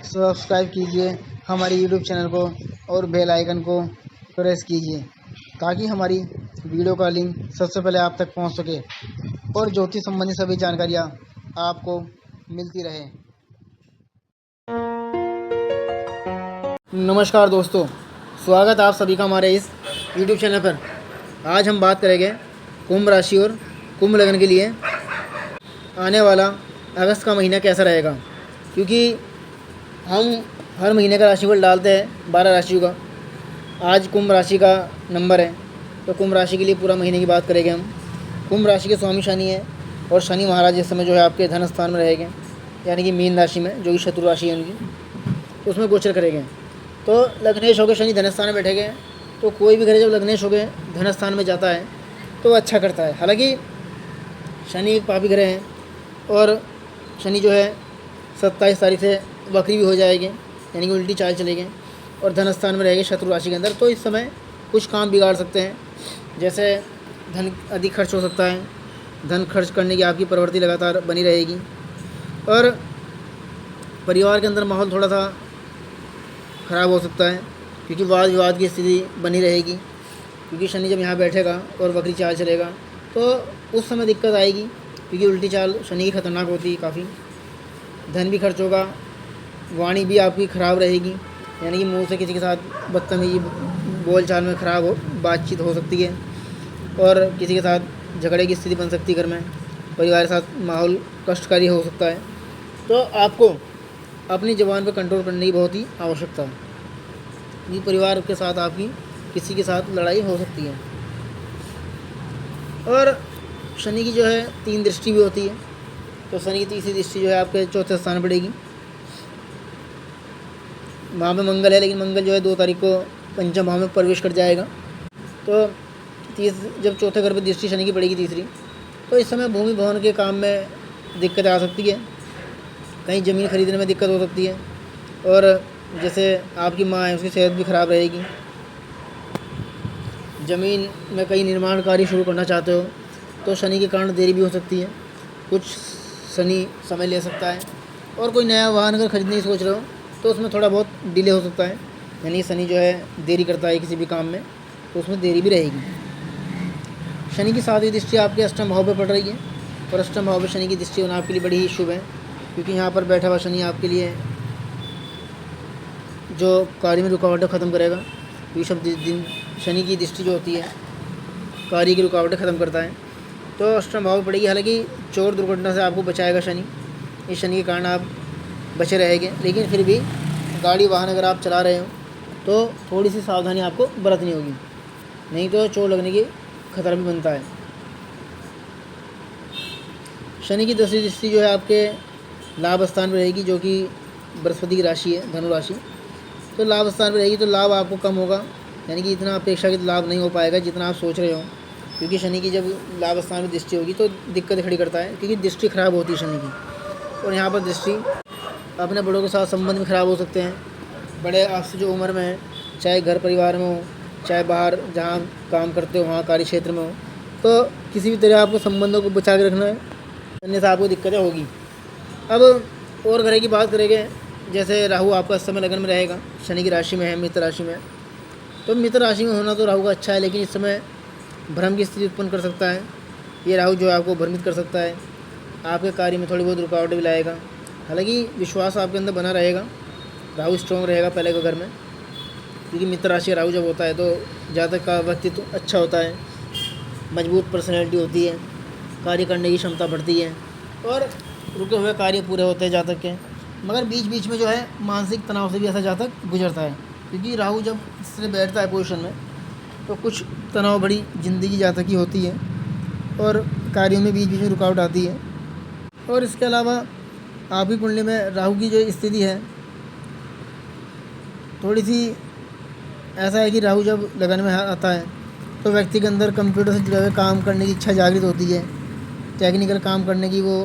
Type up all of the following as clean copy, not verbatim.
Subscribe कीजिए हमारे YouTube channel को और बेल आइकन को प्रेस कीजिए ताकि हमारी वीडियो का लिंक सबसे पहले आप तक पहुंच सके और ज्योतिष संबंधी सभी जानकारियां आपको मिलती रहे। नमस्कार दोस्तों, स्वागत आप सभी का हमारे इस यूट्यूब चैनल पर। आज हम बात करेंगे कुंभ राशि और कुंभ लग्न के लिए आने वाला अगस्त का महीना कैसा रहेगा, क्योंकि हम हर महीने का राशिफल डालते हैं 12 राशियों का। आज कुंभ राशि का नंबर है, तो कुंभ राशि के लिए पूरा महीने की बात करेंगे हम। कुंभ राशि के स्वामी शनि है और शनि महाराज इस समय जो है आपके धन स्थान में रहेंगे, यानी कि मीन राशि में, जो कि शत्रु राशि है उनकी, तो उसमें गोचर करेंगे। तो लग्नेश होकर शनि धन स्थान में बैठेंगे, तो कोई भी ग्रह जब लग्नेश होकर धन स्थान में जाता है तो वो अच्छा करता है। हालांकि शनि एक पापी ग्रह है और शनि जो है 27 तारीख से वक्री भी हो जाएंगे, यानी कि उल्टी चाल चलेंगे और धन स्थान में रहेंगे शत्रु राशि के अंदर। तो इस समय कुछ काम बिगाड़ सकते हैं, जैसे धन अधिक खर्च हो सकता है, धन खर्च करने की आपकी प्रवृत्ति लगातार बनी रहेगी और परिवार के अंदर माहौल थोड़ा सा ख़राब हो सकता है, क्योंकि वाद विवाद की स्थिति बनी रहेगी। क्योंकि शनि जब यहाँ बैठेगा और वक्री चाल चलेगा तो उस समय दिक्कत आएगी, क्योंकि उल्टी चाल शनि की खतरनाक होती है काफ़ी। धन भी खर्च होगा, वाणी भी आपकी ख़राब रहेगी, यानी कि मुंह से किसी के साथ बदतमीजी, बोल चाल में ख़राब हो बातचीत हो सकती है और किसी के साथ झगड़े की स्थिति बन सकती है घर में, परिवार के साथ माहौल कष्टकारी हो सकता है। तो आपको अपनी ज़ुबान पर कंट्रोल करने की बहुत ही आवश्यकता है, क्योंकि परिवार के साथ आपकी किसी के साथ लड़ाई हो सकती है। और शनि की जो है 3 दृष्टि भी होती है, तो शनि की तीसरी दृष्टि जो है आपके चौथे स्थान पड़ेगी। वहाँ पे मंगल है, लेकिन मंगल जो है 2 तारीख को पंचम भाव में प्रवेश कर जाएगा। तो जब चौथे घर पर दृष्टि शनि की पड़ेगी तीसरी, तो इस समय भूमि भवन के काम में दिक्कत आ सकती है, कहीं ज़मीन खरीदने में दिक्कत हो सकती है और जैसे आपकी माँ है उसकी सेहत भी ख़राब रहेगी। ज़मीन में कहीं निर्माण कार्य शुरू करना चाहते हो तो शनि के कारण देरी भी हो सकती है, कुछ शनि समय ले सकता है। और कोई नया वाहन अगर खरीदने की सोच रहे हो तो उसमें थोड़ा बहुत डिले हो सकता है, यानी शनि जो है देरी करता है किसी भी काम में, तो उसमें देरी भी रहेगी। शनि की 7वीं दृष्टि आपके अष्टम भाव पर पड़ रही है और अष्टम भाव पर शनि की दृष्टि होना आपके लिए बड़ी ही शुभ है, क्योंकि यहाँ पर बैठा हुआ शनि आपके लिए जो कार्य में रुकावटें ख़त्म करेगा। क्योंकि सब दिन शनि की दृष्टि जो होती है कार्य की रुकावटें ख़त्म करता है, तो अष्टम भाव पड़ेगी। हालांकि चोर दुर्घटना से आपको बचाएगा शनि, इस शनि के कारण आप बचे रहेंगे, लेकिन फिर भी गाड़ी वाहन अगर आप चला रहे हो तो थोड़ी सी सावधानी आपको बरतनी होगी, नहीं तो चोट लगने की खतरा भी बनता है। शनि की 10वीं दृष्टि जो है आपके लाभ स्थान पर रहेगी, जो कि बृहस्पति की राशि है, धनु राशि। तो लाभ स्थान पर रहेगी तो लाभ आपको कम होगा, यानी कि इतना अपेक्षाकृत लाभ नहीं हो पाएगा जितना आप सोच रहे हो, क्योंकि शनि की जब लाभ स्थान में दृष्टि होगी तो दिक्कत खड़ी करता है, क्योंकि दृष्टि खराब होती है शनि की। और यहाँ पर दृष्टि अपने बड़ों के साथ संबंध भी खराब हो सकते हैं। बड़े आपसे जो उम्र में है, चाहे घर परिवार में हो, चाहे बाहर जहाँ काम करते हो वहाँ कार्य क्षेत्र में हो, तो किसी भी तरह आपको संबंधों को बचा के रखना है, अन्यथा आपको दिक्कतें होगी। अब और ग्रह की बात करेंगे, जैसे राहु आपका इस समय लगन में रहेगा, शनि की राशि में है, मित्र राशि में। तो मित्र राशि में होना तो राहु का अच्छा है, लेकिन इस समय भ्रम की स्थिति उत्पन्न कर सकता है। ये राहु जो है आपको भ्रमित कर सकता है, आपके कार्य में थोड़ी बहुत रुकावटें भी लाएगा। हालांकि विश्वास आपके अंदर बना रहेगा, राहु स्ट्रॉन्ग रहेगा पहले के घर में, क्योंकि मित्र राशि राहु जब होता है तो ज़्यादातर का व्यक्तित्व अच्छा होता है, मजबूत पर्सनैलिटी होती है, कार्य करने की क्षमता बढ़ती है और रुके हुए कार्य पूरे होते हैं जातक के। मगर बीच बीच में जो है मानसिक तनाव से भी ऐसा जातक गुजरता है, क्योंकि राहु जब इससे बैठता है पोजीशन में तो कुछ तनाव भरी ज़िंदगी जातक की होती है और कार्यों में बीच बीच में रुकावट आती है। और इसके अलावा आपकी कुंडली में राहु की जो स्थिति है थोड़ी सी ऐसा है कि राहु जब लगन में आता है तो व्यक्ति के अंदर कंप्यूटर से जुड़े हुए काम करने की इच्छा जागृत होती है, टेक्निकल काम करने की वो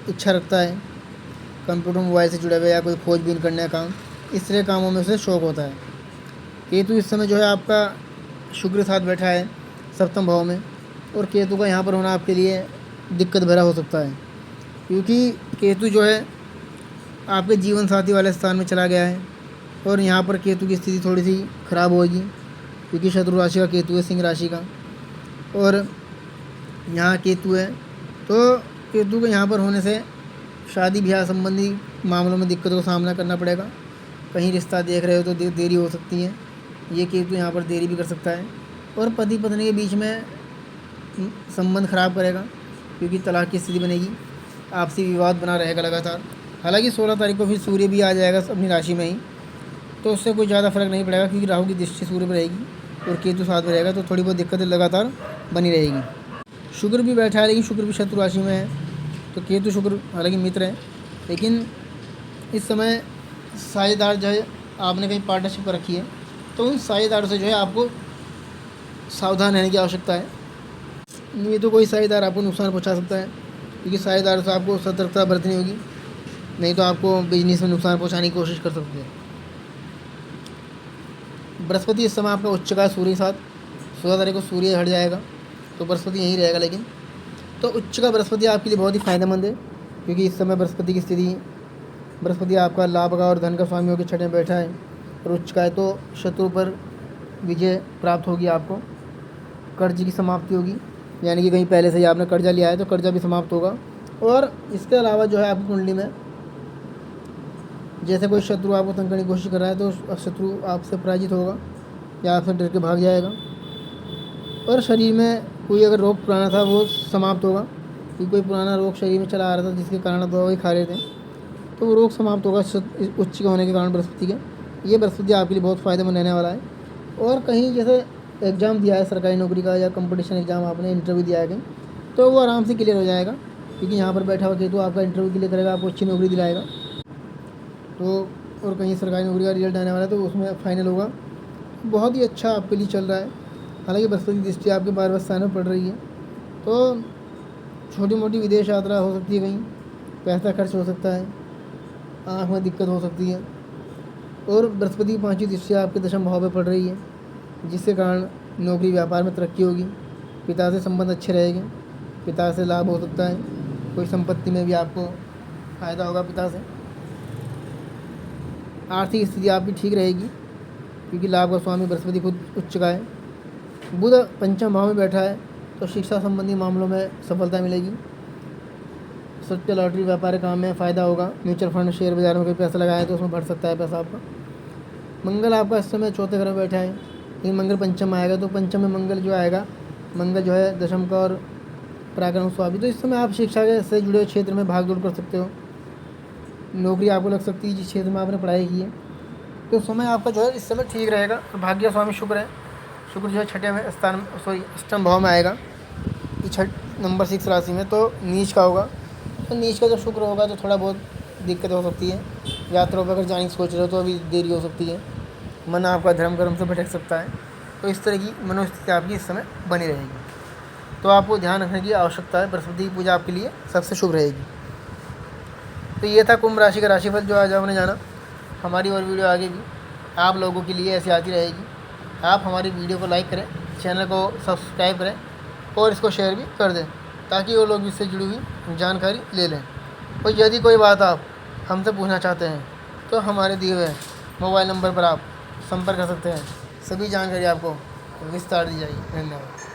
इच्छा रखता है, कंप्यूटर मोबाइल से जुड़े हुए या कोई खोजबीन करने का काम, इस तरह कामों में उसे शौक़ होता है। केतु इस समय जो है आपका शुक्र के साथ बैठा है सप्तम भाव में, और केतु का यहाँ पर होना आपके लिए दिक्कत भरा हो सकता है, क्योंकि केतु जो है आपके जीवन साथी वाले स्थान में चला गया है और यहाँ पर केतु की स्थिति थोड़ी सी खराब होगी, क्योंकि शत्रु राशि का केतु है, सिंह राशि का, और यहाँ केतु है। तो केतु के यहाँ पर होने से शादी ब्याह संबंधी मामलों में दिक्कतों का सामना करना पड़ेगा। कहीं रिश्ता देख रहे हो तो देरी हो सकती है, ये केतु यहाँ पर देरी भी कर सकता है। और पति पत्नी के बीच में संबंध खराब करेगा, क्योंकि तलाक की स्थिति बनेगी, आपसी विवाद बना रहेगा लगातार। हालांकि 16 तारीख को फिर सूर्य भी आ जाएगा अपनी राशि में ही, तो उससे कोई ज़्यादा फर्क नहीं पड़ेगा, क्योंकि राहु की दृष्टि सूर्य पर रहेगी और केतु साथ में रहेगा, तो थोड़ी बहुत दिक्कतें लगातार बनी रहेगी। शुक्र भी बैठा है, लेकिन शुक्र भी शत्रु राशि में है, तो केतु शुक्र हालांकि मित्र है, लेकिन इस समय साझेदार जो है आपने कहीं पार्टनरशिप रखी है, तो उन साझेदारों से जो है आपको सावधान रहने की आवश्यकता है। नहीं तो कोई साझेदार आपको नुकसान पहुंचा सकता है, क्योंकि साझेदार से आपको सतर्कता बरतनी होगी, नहीं तो आपको बिजनेस में नुकसान पहुंचाने की कोशिश कर सकते हैं। बृहस्पति इस समय आपका उच्च का सूर्य साथ 16 तारीख को सूर्य हट जाएगा, तो बृहस्पति यहीं रहेगा। लेकिन तो उच्च का बृहस्पति आपके लिए बहुत ही फायदेमंद है, क्योंकि इस समय बृहस्पति की स्थिति, बृहस्पति आपका लाभ का और धन का स्वामी होकर छठे में बैठा है और उच्च का है, तो शत्रु पर विजय प्राप्त होगी आपको। कर्ज की समाप्ति होगी, यानी कि कहीं पहले से ही आपने कर्जा लिया है तो कर्जा भी समाप्त होगा। और इसके अलावा जो है आपकी कुंडली में जैसे कोई शत्रु आपको तंग करने की कोशिश कर रहा है, तो शत्रु आपसे पराजित होगा या आपसे डर के भाग जाएगा। और शरीर में कोई अगर रोग पुराना था वो समाप्त होगा, कि कोई पुराना रोग शरीर में चला आ रहा था जिसके कारण दवाई खा रहे थे, तो वो रोग समाप्त होगा उच्च के होने के कारण बृहस्पति के। ये बृहस्पति आपके लिए बहुत फ़ायदेमंद रहने वाला है। और कहीं जैसे एग्ज़ाम दिया है सरकारी नौकरी का या कंपटीशन एग्ज़ाम आपने इंटरव्यू दिया है कहीं, तो वो आराम से क्लियर हो जाएगा, क्योंकि यहाँ पर बैठा हुआ केतु आपका इंटरव्यू क्लियर करेगा, आपको अच्छी नौकरी दिलाएगा। तो और कहीं सरकारी नौकरी का रिजल्ट आने वाला है, तो उसमें फाइनल होगा। बहुत ही अच्छा आपके लिए चल रहा है। हालांकि बृहस्पति दृष्टि आपके 12वें स्थान में पड़ रही है, तो छोटी मोटी विदेश यात्रा हो सकती है, कहीं पैसा खर्च हो सकता है, आँख में दिक्कत हो सकती है। और बृहस्पति की 5वीं दृष्टि आपके दशम भाव में पड़ रही है, जिसके कारण नौकरी व्यापार में तरक्की होगी, पिता से संबंध अच्छे रहेंगे, पिता से लाभ हो सकता है, कोई संपत्ति में भी आपको फ़ायदा होगा पिता से। आर्थिक स्थिति आपकी ठीक रहेगी, क्योंकि लाभ का स्वामी बृहस्पति खुद उच्च का है। बुध पंचम भाव में बैठा है, तो शिक्षा संबंधी मामलों में सफलता मिलेगी। सट्टे लॉटरी व्यापार काम में फ़ायदा होगा। म्यूचुअल फंड शेयर बाजार में कोई पैसा लगाया तो उसमें बढ़ सकता है पैसा आपका। मंगल आपका इस समय चौथे घर में बैठा है, लेकिन मंगल पंचम आएगा, तो पंचम में मंगल जो आएगा, मंगल जो है दशम का और पराक्रम स्वामी, तो इस समय आप शिक्षा से जुड़े हुए क्षेत्र में भाग दौड़ कर सकते हो। नौकरी आपको लग सकती है जिस क्षेत्र में आपने पढ़ाई की है, तो समय आपका जो है इस समय ठीक रहेगा। भाग्य स्वामी शुक्र है, शुक्र जो है छठे में स्थान अष्टम भाव में आएगा, नंबर 6 राशि में, तो नीच का होगा। तो नीच का जब शुक्र होगा तो थोड़ा बहुत दिक्कत हो सकती है। यात्राओं पर अगर जाने की सोच रहे हो तो अभी देरी हो सकती है, मन आपका धर्म कर्म से भटक सकता है, तो इस तरह की मनोस्थिति आपकी इस समय बनी रहेगी। तो आपको ध्यान रखने की आवश्यकता है, बृहस्पति की पूजा आपके लिए सबसे शुभ रहेगी। तो ये था कुंभ राशि का राशिफल जो आज आपने जाना। हमारी और वीडियो आगे भी आप लोगों के लिए ऐसी आती रहेगी। आप हमारी वीडियो को लाइक करें, चैनल को सब्सक्राइब करें और इसको शेयर भी कर दें, ताकि वो लोग इससे जुड़ी हुई जानकारी ले लें। और यदि कोई बात आप हमसे पूछना चाहते हैं तो हमारे दिए हुए मोबाइल नंबर पर आप संपर्क कर सकते हैं। सभी जानकारी आपको विस्तार दी जाएगी। धन्यवाद।